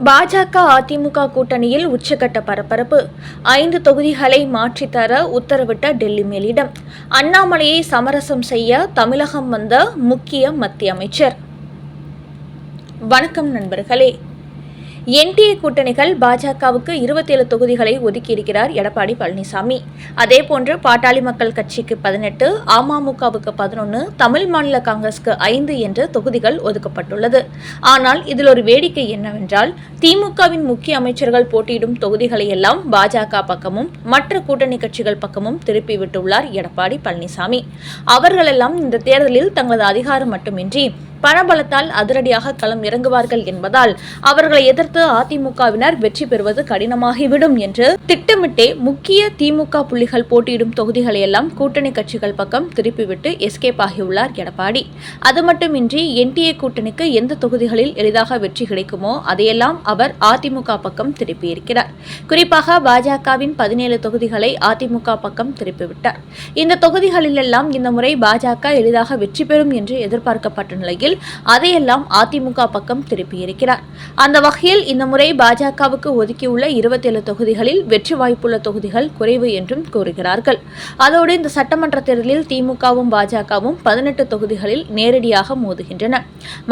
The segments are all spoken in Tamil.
பாஜக அதிமுக கூட்டணியில் உச்சகட்ட பரபரப்பு. 5 தொகுதிகளை மாற்றித்தர உத்தரவிட்ட டெல்லி மேலிடம். அண்ணாமலையை சமரசம் செய்ய தமிழகம் வந்த முக்கிய மத்திய அமைச்சர். வணக்கம் நண்பர்களே. என்டிஏ கூட்டணிகள் பாஜகவுக்கு 27 தொகுதிகளை ஒதுக்கியிருக்கிறார் எடப்பாடி பழனிசாமி. அதேபோன்று பாட்டாளி மக்கள் கட்சிக்கு 18, அமமுகவுக்கு 11, தமிழ் மாநில காங்கிரஸுக்கு 5 என்ற தொகுதிகள் ஒதுக்கப்பட்டுள்ளது. ஆனால் இதில் ஒரு வேடிக்கை என்னவென்றால், திமுகவின் முக்கிய அமைச்சர்கள் போட்டியிடும் தொகுதிகளை எல்லாம் பாஜக பக்கமும் மற்ற கூட்டணி கட்சிகள் பக்கமும் திருப்பிவிட்டுள்ளார் எடப்பாடி பழனிசாமி. அவர்களெல்லாம் இந்த தேர்தலில் தங்களது அதிகாரம் மட்டுமின்றி பணபலத்தால் அதிரடியாக களம் இறங்குவார்கள் என்பதால் அவர்களை எதிர்த்து அதிமுகவினர் வெற்றி பெறுவது கடினமாகிவிடும் என்று திட்டமிட்டே முக்கிய திமுக புள்ளிகள் போட்டியிடும் தொகுதிகளை எல்லாம் கூட்டணி கட்சிகள் பக்கம் திருப்பிவிட்டு எஸ்கேப் ஆகியுள்ளார் எடப்பாடி. அது மட்டுமின்றி என்டிஏ கூட்டணிக்கு எந்த தொகுதிகளில் எளிதாக வெற்றி கிடைக்குமோ அதையெல்லாம் அவர் அதிமுக பக்கம் திருப்பியிருக்கிறார். குறிப்பாக பாஜகவின் 17 தொகுதிகளை அதிமுக பக்கம் திருப்பிவிட்டார். இந்த தொகுதிகளிலெல்லாம் இந்த முறை பாஜக எளிதாக வெற்றி பெறும் என்று எதிர்பார்க்கப்பட்ட நிலையில் அதையெல்லாம் அதிமுக பக்கம் திருப்பியிருக்கிறார். அந்த வகையில் இந்த முறை பாஜகவுக்கு ஒதுக்கியுள்ள 27 தொகுதிகளில் வெற்றி வாய்ப்புள்ள தொகுதிகள் குறைவு என்றும் கூறுகிறார்கள். அதோடு இந்த சட்டமன்ற தேர்தலில் திமுகவும் பாஜகவும் 18 தொகுதிகளில் நேரடியாக மோதுகின்றன.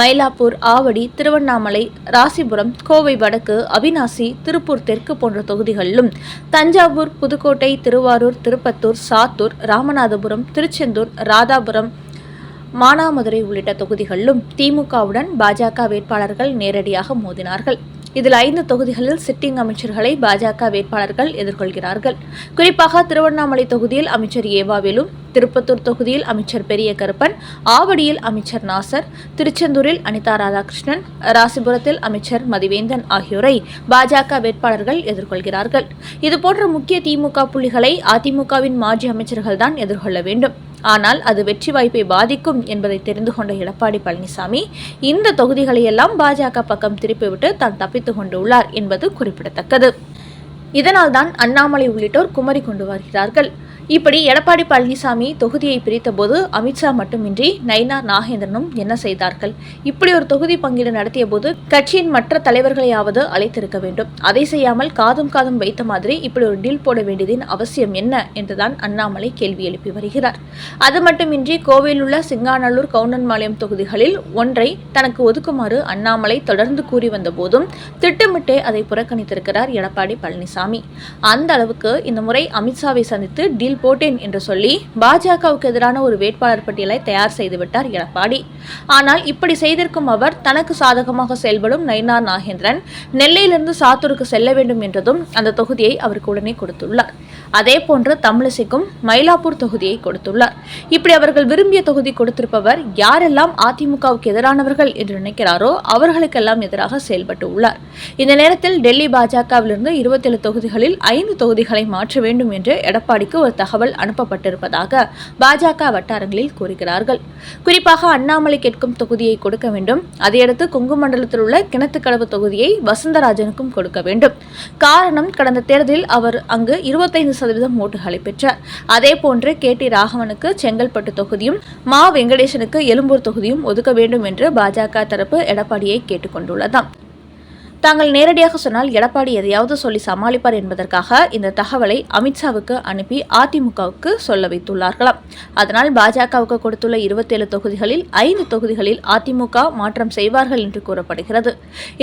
மயிலாப்பூர், ஆவடி, திருவண்ணாமலை, ராசிபுரம், கோவை வடக்கு, அவிநாசி, திருப்பூர் தெற்கு போன்ற தொகுதிகளிலும் தஞ்சாவூர், புதுக்கோட்டை, திருவாரூர், திருப்பத்தூர், சாத்தூர், ராமநாதபுரம், திருச்செந்தூர், ராதாபுரம், மானாமதுரை உள்ளிட்ட தொகுதிகளிலும் திமுகவுடன் பாஜக வேட்பாளர்கள் நேரடியாக மோதினார்கள். இதில் 5 தொகுதிகளில் சிட்டிங் அமைச்சர்களை பாஜக வேட்பாளர்கள் எதிர்கொள்கிறார்கள். குறிப்பாக திருவண்ணாமலை தொகுதியில் அமைச்சர் ஏவாவேலு, திருப்பத்தூர் தொகுதியில் அமைச்சர் பெரிய கருப்பன், ஆவடியில் அமைச்சர் நாசர், திருச்செந்தூரில் அனிதா ராதாகிருஷ்ணன், ராசிபுரத்தில் அமைச்சர் மதிவேந்தன் ஆகியோரை பாஜக வேட்பாளர்கள் எதிர்கொள்கிறார்கள். இதுபோன்ற முக்கிய திமுக புள்ளிகளை அதிமுகவின் மாஜி அமைச்சர்கள்தான் எதிர்கொள்ள வேண்டும். ஆனால் அது வெற்றி வாய்ப்பை பாதிக்கும் என்பதை தெரிந்து கொண்ட எடப்பாடி பழனிசாமி இந்த தொகுதிகளையெல்லாம் பாஜக பக்கம் திருப்பிவிட்டு தான் தப்பித்துக் கொண்டுள்ளார் என்பது குறிப்பிடத்தக்கது. இதனால்தான் அண்ணாமலை உள்ளிட்டோர் குமரி கொண்டு வருகிறார்கள். இப்படி எடப்பாடி பழனிசாமி தொகுதியை பிரித்தபோது அமித்ஷா மட்டுமின்றி நயினார் நாகேந்திரனும் என்ன செய்தார்கள்? இப்படி ஒரு தொகுதி பங்கீடு நடத்திய போது கட்சியின் மற்ற தலைவர்களையாவது அழைத்திருக்க வேண்டும். அதை செய்யாமல் காதும் வைத்த மாதிரி இப்படி ஒரு டீல் போட வேண்டியதின் அவசியம் என்ன என்றுதான் அண்ணாமலை கேள்வி எழுப்பி வருகிறார். அது மட்டுமின்றி கோவையில் உள்ள சிங்காநல்லூர், கவுண்டன்பாளையம் தொகுதிகளில் ஒன்றை தனக்கு ஒதுக்குமாறு அண்ணாமலை தொடர்ந்து கூறி வந்த போதும் திட்டமிட்டே அதை புறக்கணித்திருக்கிறார் எடப்பாடி பழனிசாமி. அந்த அளவுக்கு இந்த முறை அமித்ஷாவை சந்தித்து டீல் போட்டேன் என்று சொல்லி பாஜகவுக்கு எதிரான ஒரு வேட்பாளர் பட்டியலை தயார் செய்துவிட்டார் எடப்பாடி. ஆனால் இப்படி செய்திருக்கும் அவர் தனக்கு சாதகமாக செயல்படும் நயினார் நாகேந்திரன் நெல்லையிலிருந்து சாத்தூருக்கு செல்ல வேண்டும் என்றதும் அந்த தொகுதியை அவருக்கு உடனே கொடுத்துள்ளார். அதேபோன்று தமிழிசைக்கும் மயிலாப்பூர் தொகுதியை கொடுத்துள்ளார். இப்படி அவர்கள் விரும்பிய தொகுதி கொடுத்திருப்பவர் யாரெல்லாம் அதிமுகவுக்கு எதிரானவர்கள் என்று நினைக்கிறாரோ அவர்களுக்கெல்லாம் எதிராக செயல்பட்டு உள்ளார். இந்த நேரத்தில் டெல்லி பாஜகவிலிருந்து 27 தொகுதிகளில் 5 தொகுதிகளை மாற்ற வேண்டும் என்று எடப்பாடிக்கு ஒரு தகவல் அனுப்பப்பட்டிருப்பதாக பாஜக வட்டாரங்களில் கூறுகிறார்கள். குறிப்பாக அண்ணாமலை கேட்கும் தொகுதியை கொடுக்க வேண்டும். அதையடுத்து கொங்கு மண்டலத்தில் உள்ள கிணத்துக்கடவு தொகுதியை வசந்தராஜனுக்கும் கொடுக்க வேண்டும். காரணம், கடந்த தேர்தலில் அவர் அங்கு 25% ஓட்டுகளை பெற்றார். அதேபோன்று KT ராகவனுக்கு செங்கல்பட்டு தொகுதியும், மா வெங்கடேசனுக்கு எழும்பூர் தொகுதியும் ஒதுக்க வேண்டும் என்று பாஜக தரப்பு எடப்பாடியை கேட்டுக் கொண்டுள்ளதாம். தாங்கள் நேரடியாக சொன்னால் எடப்பாடி எதையாவது சொல்லி சமாளிப்பார் என்பதற்காக இந்த தகவலை அமித்ஷாவுக்கு அனுப்பி அதிமுகவுக்கு சொல்ல வைத்துள்ளார்களாம். அதனால் பாஜகவுக்கு கொடுத்துள்ள 27 தொகுதிகளில் 5 தொகுதிகளில் அதிமுக மாற்றம் செய்வார்கள் என்று கூறப்படுகிறது.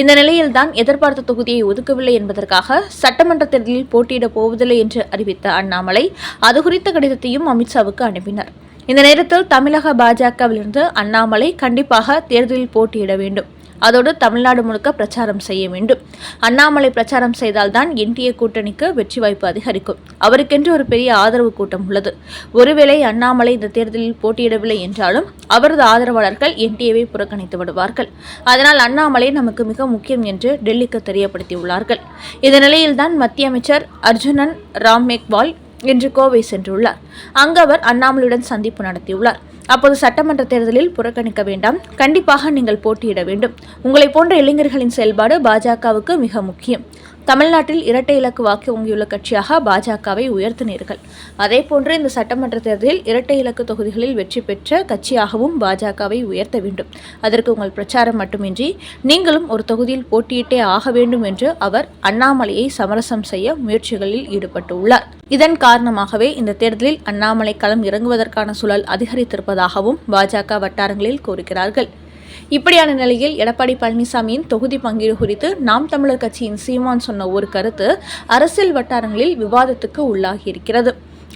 இந்த நிலையில்தான் எதிர்பார்த்த தொகுதியை ஒதுக்கவில்லை என்பதற்காக சட்டமன்ற தேர்தலில் போட்டியிடப் போவதில்லை என்று அறிவித்த அண்ணாமலை அது குறித்த கடிதத்தையும் அமித்ஷாவுக்கு அனுப்பினார். இந்த நேரத்தில் தமிழக பாஜகவிலிருந்து அண்ணாமலை கண்டிப்பாக தேர்தலில் போட்டியிட வேண்டும். அதோடு தமிழ்நாடு முழுக்க பிரச்சாரம் செய்ய வேண்டும். அண்ணாமலை பிரச்சாரம் செய்தால்தான் என்டிஏ கூட்டணிக்கு வெற்றி வாய்ப்பு அதிகரிக்கும். அவருக்கென்று ஒரு பெரிய ஆதரவு கூட்டம் உள்ளது. ஒருவேளை அண்ணாமலை இந்த தேர்தலில் போட்டியிடவில்லை என்றாலும் அவரது ஆதரவாளர்கள் என்டிஏவை புறக்கணித்து விடுவார்கள். அதனால் அண்ணாமலை நமக்கு மிக முக்கியம் என்று டெல்லிக்கு தெரியப்படுத்தியுள்ளார்கள். இந்த நிலையில்தான் மத்திய அமைச்சர் அர்ஜுனன் ராம் மேக்வால் இன்று கோவை சென்றுள்ளார். அங்கு அவர் அண்ணாமலையுடன் சந்திப்பு நடத்தியுள்ளார். அப்போது சட்டமன்ற தேர்தலில் புறக்கணிக்க வேண்டாம், கண்டிப்பாக நீங்கள் போட்டியிட வேண்டும். உங்களை போன்ற இளைஞர்களின் செயல்பாடு பாஜகவுக்கு மிக முக்கியம். தமிழ்நாட்டில் இரட்டை இலக்கு வாக்கு வங்கியுள்ள கட்சியாக பாஜகவை உயர்த்தினீர்கள். அதேபோன்று இந்த சட்டமன்ற தேர்தலில் இரட்டை இலக்கு தொகுதிகளில் வெற்றி பெற்ற கட்சியாகவும் பாஜகவை உயர்த்த வேண்டும். அதற்கு உங்கள் பிரச்சாரம் மட்டுமின்றி நீங்களும் ஒரு தொகுதியில் போட்டியிட்டே ஆக வேண்டும் என்று அவர் அண்ணாமலையை சமரசம் செய்ய முயற்சிகளில் ஈடுபட்டுள்ளார். இதன் காரணமாகவே இந்த தேர்தலில் அண்ணாமலை களம் இறங்குவதற்கான சூழல் அதிகரித்திருப்பதாகவும் பாஜக வட்டாரங்களில் கூறுகிறார்கள். இப்படியான நிலையில் எடப்பாடி பழனிசாமியின் தொகுதி பங்கீடு குறித்து நாம் தமிழர் கட்சியின் சீமான் சொன்ன ஒரு கருத்து அரசியல் வட்டாரங்களில் விவாதத்துக்கு உள்ளாகியிருக்கிறது.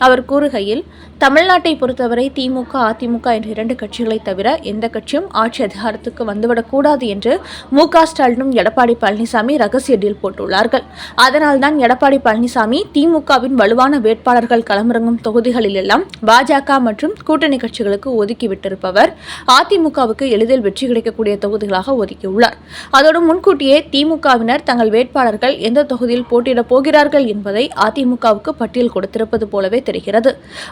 அவர் கூறுகையில், தமிழ்நாட்டை பொறுத்தவரை திமுக, அதிமுக என்ற 2 கட்சிகளை தவிர எந்த கட்சியும் ஆட்சி அதிகாரத்துக்கு வந்துவிடக்கூடாது என்று மு.க. ஸ்டாலினும் எடப்பாடி பழனிசாமி ரகசிய டீல் போட்டுள்ளார்கள். அதனால்தான் எடப்பாடி பழனிசாமி திமுகவின் வலுவான வேட்பாளர்கள் களமிறங்கும் தொகுதிகளில் எல்லாம் பாஜக மற்றும் கூட்டணி கட்சிகளுக்கு ஒதுக்கிவிட்டிருப்பவர் அதிமுகவுக்கு எளிதில் வெற்றி கிடைக்கக்கூடிய தொகுதிகளாக ஒதுக்கியுள்ளார். அதோடு முன்கூட்டியே திமுகவினர் தங்கள் வேட்பாளர்கள் எந்த தொகுதியில் போட்டியிடப் போகிறார்கள் என்பதை அதிமுகவுக்கு பட்டியல் கொடுத்திருப்பது போலவே தெரிகிறது.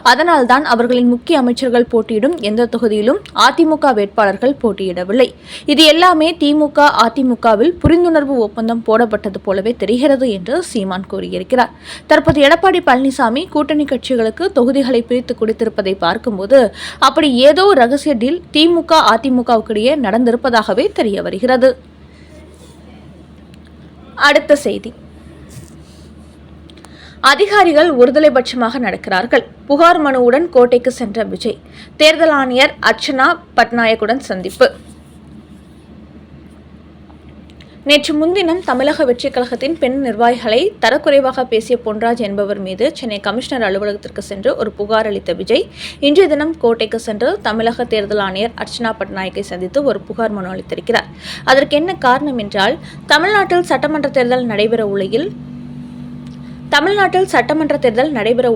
அதனால்தான் அவர்களின் முக்கிய அமைச்சர்கள் போட்டியிடும் எந்த தொகுதியிலும் அதிமுக வேட்பாளர்கள் போட்டியிடவில்லை. இது எல்லாமே திமுக, அதிமுகவில் புரிந்துணர்வு ஒப்பந்தம் போடப்பட்டது போலவே தெரிகிறது என்று சீமான் கூறியிருக்கிறார். தற்போது எடப்பாடி பழனிசாமி கூட்டணி கட்சிகளுக்கு தொகுதிகளை பிரித்து கொடுத்திருப்பதை பார்க்கும்போது அப்படி ஏதோ ரகசிய டீல் திமுக, அதிமுகவுக்கிடையே நடந்திருப்பதாகவே தெரிய வருகிறது. அடுத்த செய்தி. அதிகாரிகள் ஒருதலைபட்சமாக நடக்கிறார்கள். புகார் மனுவுடன் கோட்டைக்கு சென்ற விஜய். தேர்தல் ஆணையர் அர்ச்சனா பட்நாயக்குடன் சந்திப்பு. நேற்று முன்தினம் தமிழக வெற்றிக் கழகத்தின் பெண் நிர்வாகிகளை தரக்குறைவாக பேசிய பொன்ராஜ் என்பவர் மீது சென்னை கமிஷனர் அலுவலகத்திற்கு சென்று ஒரு புகார் அளித்த விஜய் இன்றைய தினம் கோட்டைக்கு சென்று தமிழக தேர்தல் ஆணையர் அர்ச்சனா பட்நாயக்கை சந்தித்து ஒரு புகார் மனு அளித்திருக்கிறார். அதற்கு என்ன காரணம் என்றால், தமிழ்நாட்டில் சட்டமன்ற தேர்தல் நடைபெற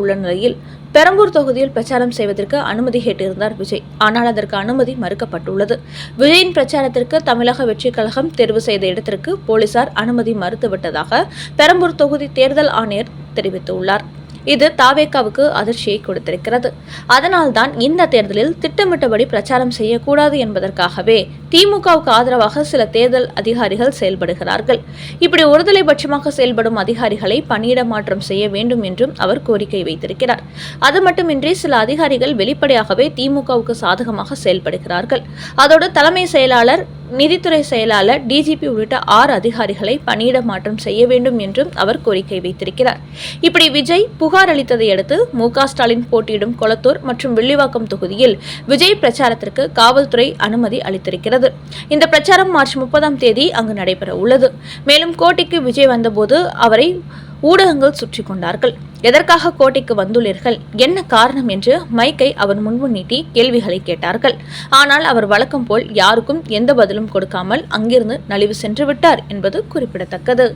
உள்ள நிலையில் பெரம்பூர் தொகுதியில் பிரச்சாரம் செய்வதற்கு அனுமதி கேட்டிருந்தார் விஜய். ஆனால் அதற்கு அனுமதி மறுக்கப்பட்டுள்ளது. விஜயின் பிரச்சாரத்திற்கு தமிழக வெற்றிக் கழகம் தேர்வு செய்த இடத்திற்கு போலீசார் அனுமதி மறுத்துவிட்டதாக பெரம்பூர் தொகுதி தேர்தல் ஆணையர் தெரிவித்துள்ளார். இது தாவேகாவுக்கு அதிர்ச்சியை கொடுத்திருக்கிறது. அதனால்தான் இந்த தேர்தலில் திட்டமிட்டபடி பிரச்சாரம் செய்யக்கூடாது என்பதற்காகவே திமுகவுக்கு ஆதரவாக சில தேர்தல் அதிகாரிகள் செயல்படுகிறார்கள். இப்படி ஒருதலைபட்சமாக செயல்படும் அதிகாரிகளை பணியிட மாற்றம் செய்ய வேண்டும் என்றும் அவர் கோரிக்கை வைத்திருக்கிறார். அது மட்டுமின்றி சில அதிகாரிகள் வெளிப்படையாகவே திமுகவுக்கு சாதகமாக செயல்படுகிறார்கள். அதோடு தலைமை செயலாளர், நிதித்துறை செயலாளர், டிஜிபி உள்ளிட்ட 6 அதிகாரிகளை பணியிட மாற்றம் செய்ய வேண்டும் என்றும் அவர் கோரிக்கை வைத்திருக்கிறார். இப்படி விஜய் புகார் அளித்ததை அடுத்து மு.க. ஸ்டாலின் போட்டியிடும் கொளத்தூர் மற்றும் வில்லிவாக்கம் தொகுதியில் விஜய் பிரச்சாரத்திற்கு காவல்துறை அனுமதி அளித்திருக்கிறது. இந்த பிரச்சாரம் மார்ச் 30ஆம் தேதி அங்கு நடைபெற உள்ளது. மேலும் கோட்டைக்கு விஜய் வந்தபோது அவரை ஊடகங்கள் சுற்றி கொண்டார்கள். எதற்காக கோட்டைக்கு வந்துள்ளீர்கள், என்ன காரணம் என்று மைக்கை அவர் முன்பு நீட்டி கேள்விகளை கேட்டார்கள். ஆனால் அவர் வழக்கம் போல் யாருக்கும் எந்த பதிலும் கொடுக்காமல் அங்கிருந்து நலிவு சென்று விட்டார் என்பது குறிப்பிடத்தக்கது.